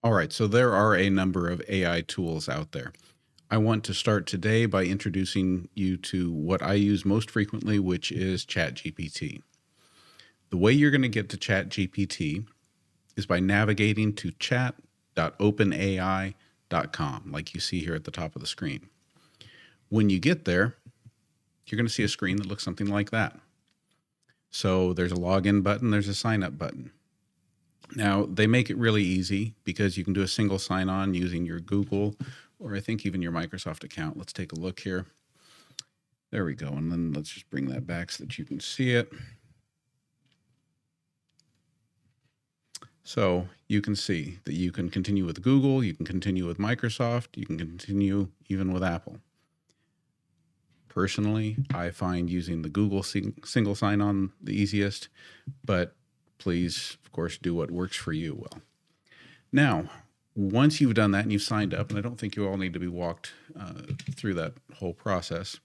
All right, so there are a number of AI tools out there. I want to start today by introducing you to what I use most frequently, which is ChatGPT. The way you're going to get to ChatGPT is by navigating to chat.openai.com, like you see here at the top of the screen. When you get there, you're going to see a screen that looks something like that. So there's a login button, there's a sign up button. Now, they make it really easy because you can do a single sign-on using your Google or I think even your Microsoft account. Let's take a look here. There we go. And then let's just bring that back so that you can see it. So you can see that you can continue with Google, you can continue with Microsoft, you can continue even with Apple. Personally, I find using the Google single sign-on the easiest, but please, of course, do what works for you well. Now, once you've done that and you've signed up, and I don't think you all need to be walked through that whole process,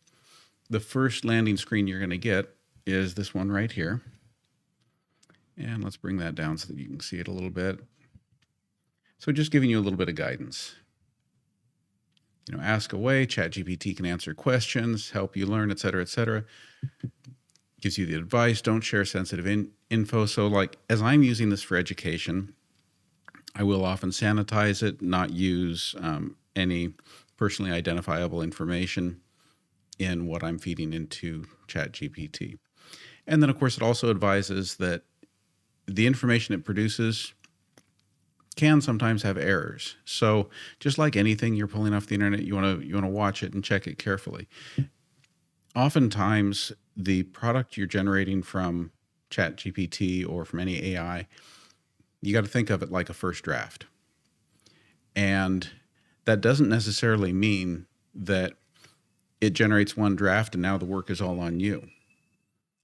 the first landing screen you're going to get is this one right here. And let's bring that down so that you can see it a little bit. So just giving you a little bit of guidance. Ask away, ChatGPT can answer questions, help you learn, et cetera, gives you the advice, don't share sensitive info. So like, as I'm using this for education, I will often sanitize it, not use any personally identifiable information in what I'm feeding into ChatGPT. And then of course, it also advises that the information it produces can sometimes have errors. So just like anything you're pulling off the internet, you want to watch it and check it carefully. Oftentimes, the product you're generating from ChatGPT or from any AI, you got to think of it like a first draft. And that doesn't necessarily mean that it generates one draft and now the work is all on you.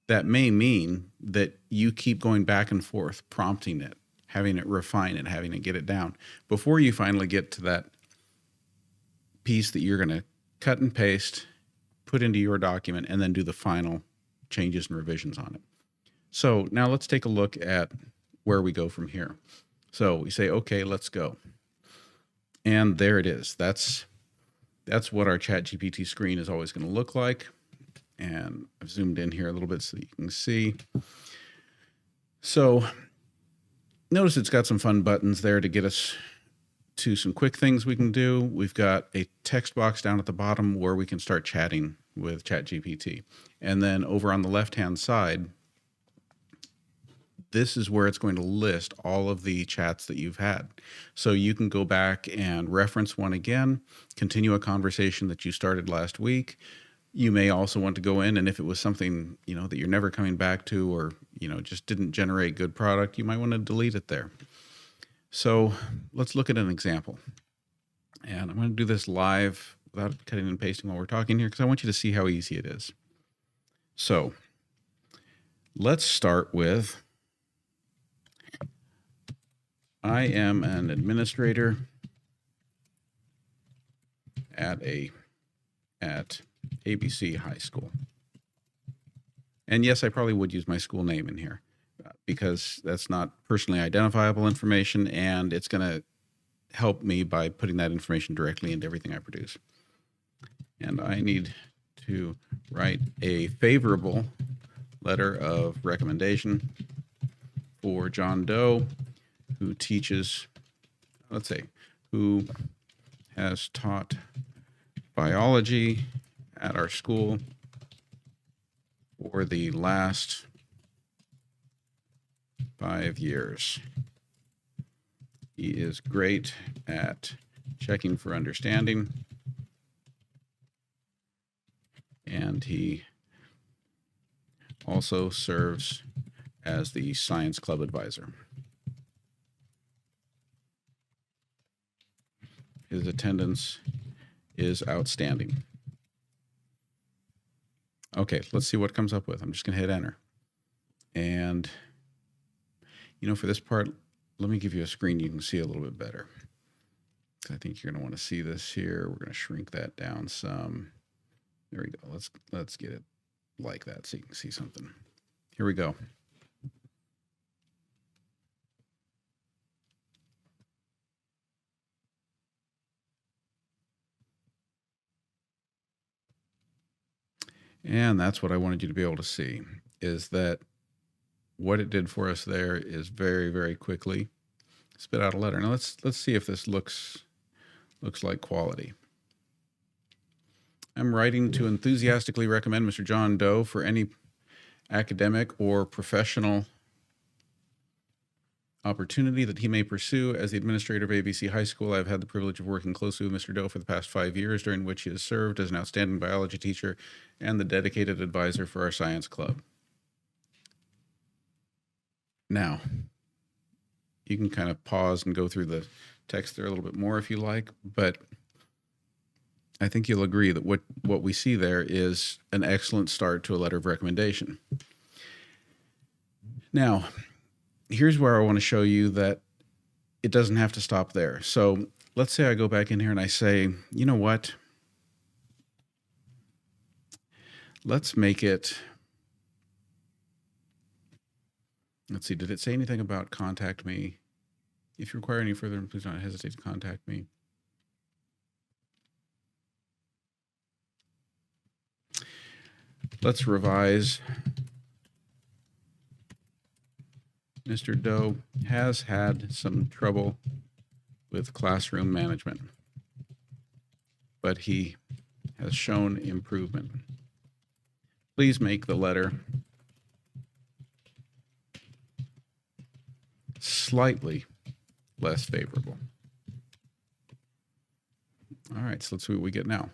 That may mean that you keep going back and forth, prompting it, having it refine it, having it get it down before you finally get to that piece that you're going to cut and paste, put into your document, and then do the final changes and revisions on it. So now let's take a look at where we go from here. So we say, okay, let's go. And there it is. That's what our ChatGPT screen is always going to look like. And I've zoomed in here a little bit so that you can see. So notice it's got some fun buttons there to get us to some quick things we can do. We've got a text box down at the bottom where we can start chatting with ChatGPT. And then over on the left-hand side, this is where it's going to list all of the chats that you've had. So you can go back and reference one again, continue a conversation that you started last week. You may also want to go in, and if it was something, that you're never coming back to, or, just didn't generate good product, you might want to delete it there. So let's look at an example. And I'm going to do this live without cutting and pasting while we're talking here, because I want you to see how easy it is. So let's start with, I am an administrator at ABC High School. And yes, I probably would use my school name in here because that's not personally identifiable information, and it's going to help me by putting that information directly into everything I produce. And I need to write a favorable letter of recommendation for John Doe, who teaches, let's say, who has taught biology at our school for the last 5 years. He is great at checking for understanding, and he also serves as the science club advisor. His attendance is outstanding. Okay, let's see what it comes up with. I'm just going to hit enter. And, for this part, let me give you a screen you can see a little bit better. I think you're going to want to see this here. We're going to shrink that down some. There we go. Let's get it like that so you can see something. Here we go. And that's what I wanted you to be able to see, is that what it did for us there is very, very quickly spit out a letter. Now let's see if this looks like quality. I'm writing to enthusiastically recommend Mr. John Doe for any academic or professional opportunity that he may pursue. As the administrator of ABC High School, I've had the privilege of working closely with Mr. Doe for the past 5 years, during which he has served as an outstanding biology teacher and the dedicated advisor for our science club. Now, you can kind of pause and go through the text there a little bit more if you like, but I think you'll agree that what we see there is an excellent start to a letter of recommendation. Now, here's where I want to show you that it doesn't have to stop there. So let's say I go back in here and I say, you know what? Let's make it, let's see, did it say anything about contact me? If you require any further, please don't hesitate to contact me. Let's revise. Mr. Doe has had some trouble with classroom management, but he has shown improvement. Please make the letter slightly less favorable. All right, so let's see what we get now.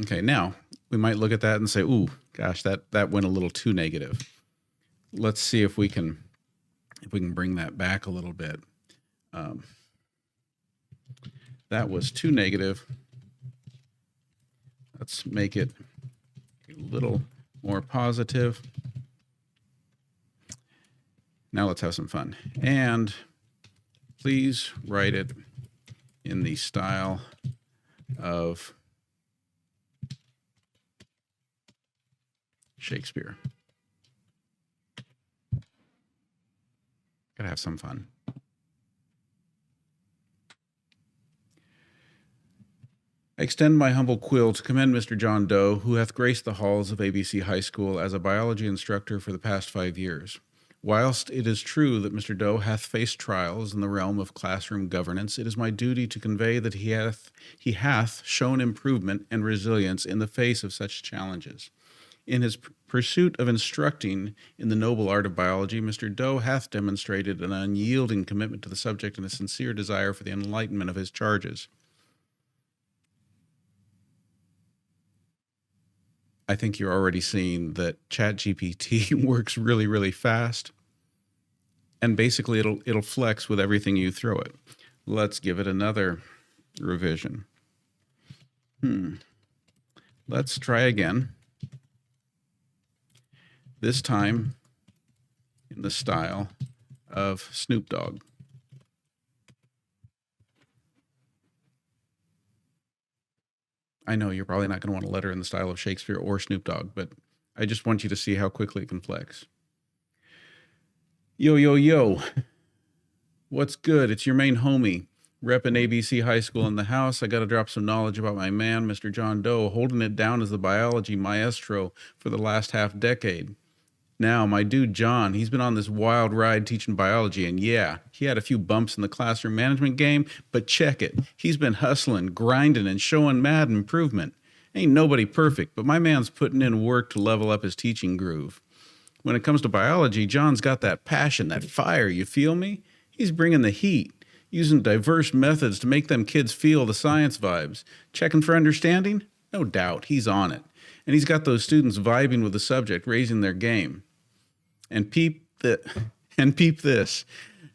Okay, now we might look at that and say, ooh, gosh, that went a little too negative. Let's see if we can bring that back a little bit. That was too negative. Let's make it a little more positive. Now let's have some fun. And please write it in the style of Shakespeare. Gotta have some fun. I extend my humble quill to commend Mr. John Doe, who hath graced the halls of ABC High School as a biology instructor for the past 5 years. Whilst it is true that Mr. Doe hath faced trials in the realm of classroom governance, it is my duty to convey that he hath shown improvement and resilience in the face of such challenges. In his pursuit of instructing in the noble art of biology, Mr. Doe hath demonstrated an unyielding commitment to the subject and a sincere desire for the enlightenment of his charges. I think you're already seeing that ChatGPT works really, really fast, and basically it'll flex with everything you throw it. Let's give it another revision. Let's try again. This time in the style of Snoop Dogg. I know you're probably not going to want a letter in the style of Shakespeare or Snoop Dogg, but I just want you to see how quickly it can flex. Yo, yo, yo. What's good? It's your main homie, repping ABC High School in the house. I got to drop some knowledge about my man, Mr. John Doe, holding it down as the biology maestro for the last half decade. Now, my dude John, he's been on this wild ride teaching biology, and yeah, he had a few bumps in the classroom management game, but check it. He's been hustling, grinding, and showing mad improvement. Ain't nobody perfect, but my man's putting in work to level up his teaching groove. When it comes to biology, John's got that passion, that fire, you feel me? He's bringing the heat, using diverse methods to make them kids feel the science vibes. Checking for understanding? No doubt, he's on it. And he's got those students vibing with the subject, raising their game. And peep this.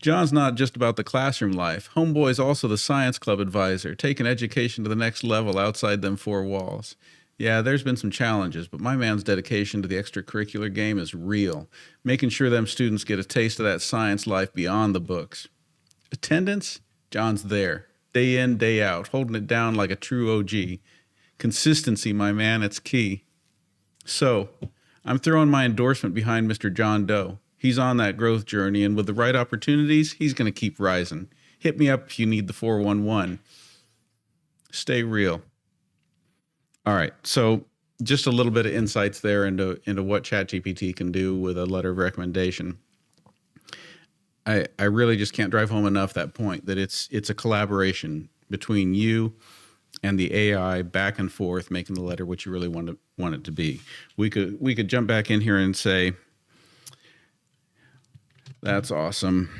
John's not just about the classroom life. Homeboy's also the science club advisor, taking education to the next level outside them four walls. Yeah, there's been some challenges, but my man's dedication to the extracurricular game is real, making sure them students get a taste of that science life beyond the books. Attendance? John's there, day in, day out, holding it down like a true OG. Consistency, my man, it's key. So, I'm throwing my endorsement behind Mr. John Doe. He's on that growth journey, and with the right opportunities, he's going to keep rising. Hit me up if you need the 411. Stay real. All right, so just a little bit of insights there into what ChatGPT can do with a letter of recommendation. I really just can't drive home enough that point that it's a collaboration between you and the AI back and forth, making the letter what you really want it to be. We could jump back in here and say, that's awesome,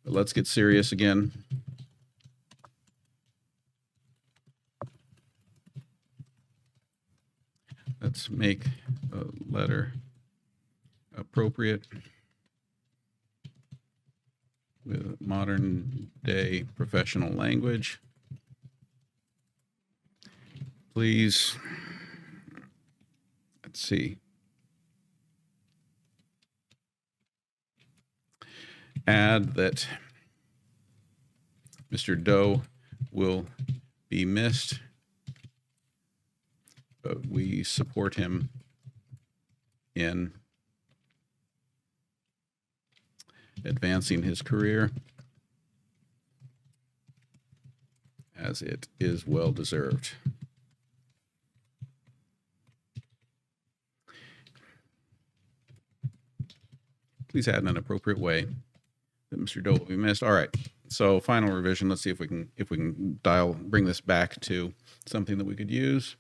but let's get serious again. Let's make a letter appropriate with modern day professional language. Please, let's see. Add that Mr. Doe will be missed, but we support him in advancing his career, as it is well deserved. Please add in an appropriate way that Mr. Doe will be missed. All right. So final revision. Let's see if we can bring this back to something that we could use.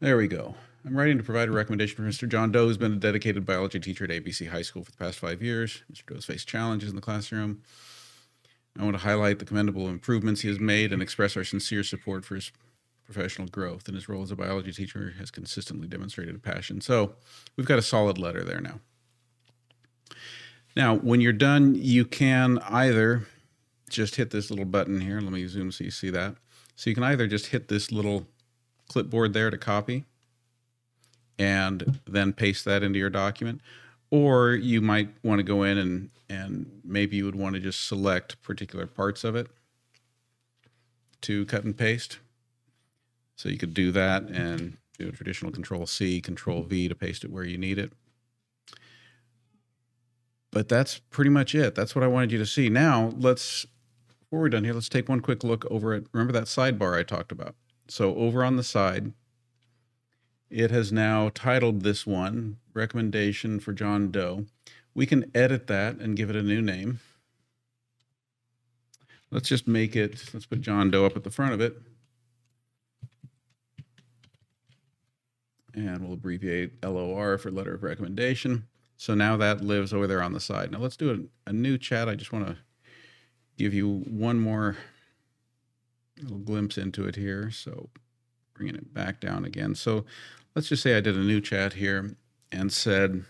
There we go. I'm writing to provide a recommendation for Mr. John Doe, who's been a dedicated biology teacher at ABC High School for the past 5 years. Mr. Doe's faced challenges in the classroom. I want to highlight the commendable improvements he has made and express our sincere support for his professional growth. In his role as a biology teacher, has consistently demonstrated a passion. So we've got a solid letter there now. Now, when you're done, you can either just hit this little button here. Let me zoom so you see that. So you can either just hit this little clipboard there to copy and then paste that into your document, or you might want to go in and maybe you would want to just select particular parts of it to cut and paste. So you could do that and do a traditional Control-C, Control-V to paste it where you need it. But that's pretty much it. That's what I wanted you to see. Now, before we're done here, let's take one quick look over at, remember that sidebar I talked about? So over on the side, it has now titled this one, Recommendation for John Doe. We can edit that and give it a new name. Let's just let's put John Doe up at the front of it. And we'll abbreviate LOR for letter of recommendation. So now that lives over there on the side. Now let's do a new chat. I just want to give you one more little glimpse into it here. So bringing it back down again. So let's just say I did a new chat here and said,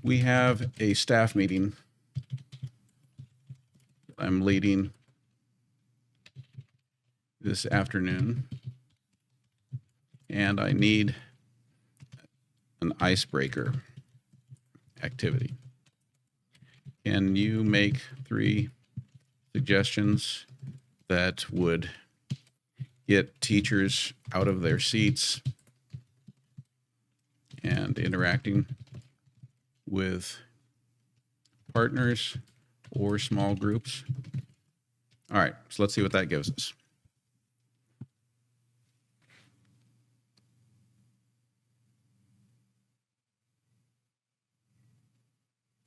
we have a staff meeting I'm leading this afternoon, and I need an icebreaker activity. Can you make 3 suggestions that would get teachers out of their seats and interacting with partners or small groups? All right, so let's see what that gives us.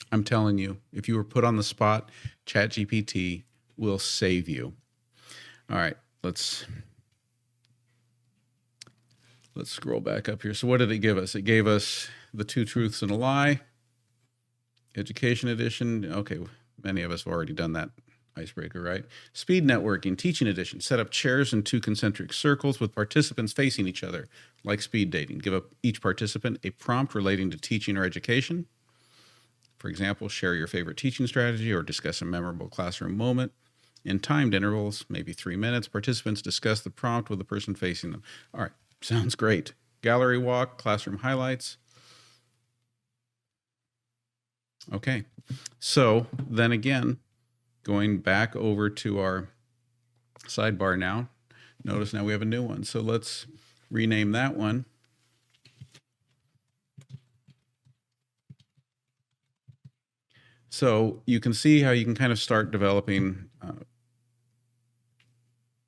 I'm telling you, if you were put on the spot, ChatGPT will save you. All right, let's scroll back up here. So what did it give us? It gave us the 2 truths and a lie, education edition. Okay, many of us have already done that icebreaker, right? Speed networking, teaching edition. Set up chairs in 2 concentric circles with participants facing each other, like speed dating. Give up each participant a prompt relating to teaching or education. For example, share your favorite teaching strategy or discuss a memorable classroom moment. in timed intervals, maybe 3 minutes. Participants discuss the prompt with the person facing them. All right, sounds great. Gallery walk, classroom highlights. Okay, so then again, going back over to our sidebar now, notice now we have a new one. So let's rename that one. So you can see how you can kind of start developing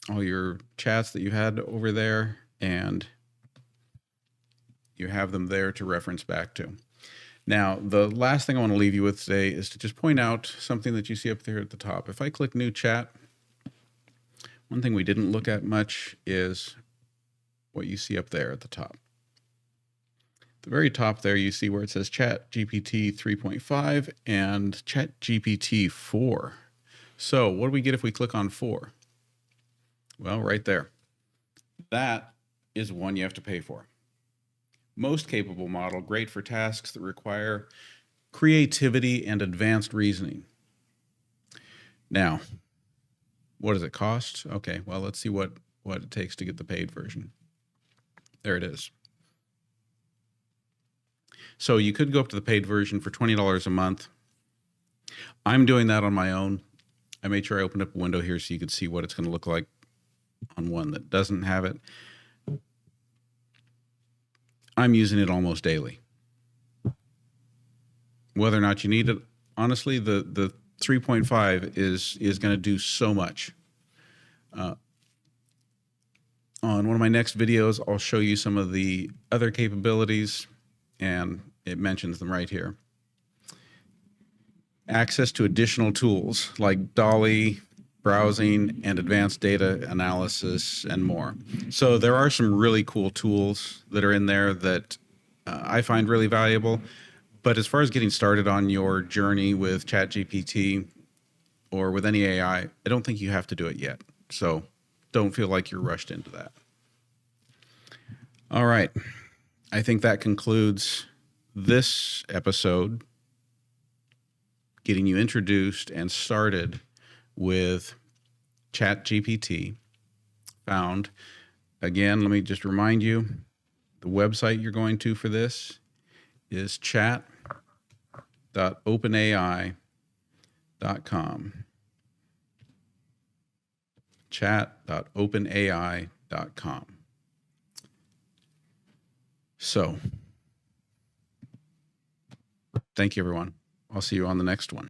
all your chats that you had over there, and you have them there to reference back to. Now, the last thing I want to leave you with today is to just point out something that you see up there at the top. If I click New Chat, one thing we didn't look at much is what you see up there at the top. At the very top there, you see where it says ChatGPT 3.5 and ChatGPT 4. So what do we get if we click on 4? Well, right there. That is one you have to pay for. Most capable model, great for tasks that require creativity and advanced reasoning. Now, what does it cost? Okay, well, let's see what it takes to get the paid version. There it is. So you could go up to the paid version for $20 a month. I'm doing that on my own. I made sure I opened up a window here so you could see what it's going to look like on one that doesn't have it. I'm using it almost daily. Whether or not you need it, honestly, the 3.5 is going to do so much. On one of my next videos, I'll show you some of the other capabilities, and it mentions them right here. Access to additional tools like Dolly, browsing, and advanced data analysis, and more. So there are some really cool tools that are in there that I find really valuable. But as far as getting started on your journey with ChatGPT or with any AI, I don't think you have to do it yet. So don't feel like you're rushed into that. All right. I think that concludes this episode, getting you introduced and started with ChatGPT. Found. Again, let me just remind you, the website you're going to for this is chat.openai.com. Chat.openai.com. So, thank you, everyone. I'll see you on the next one.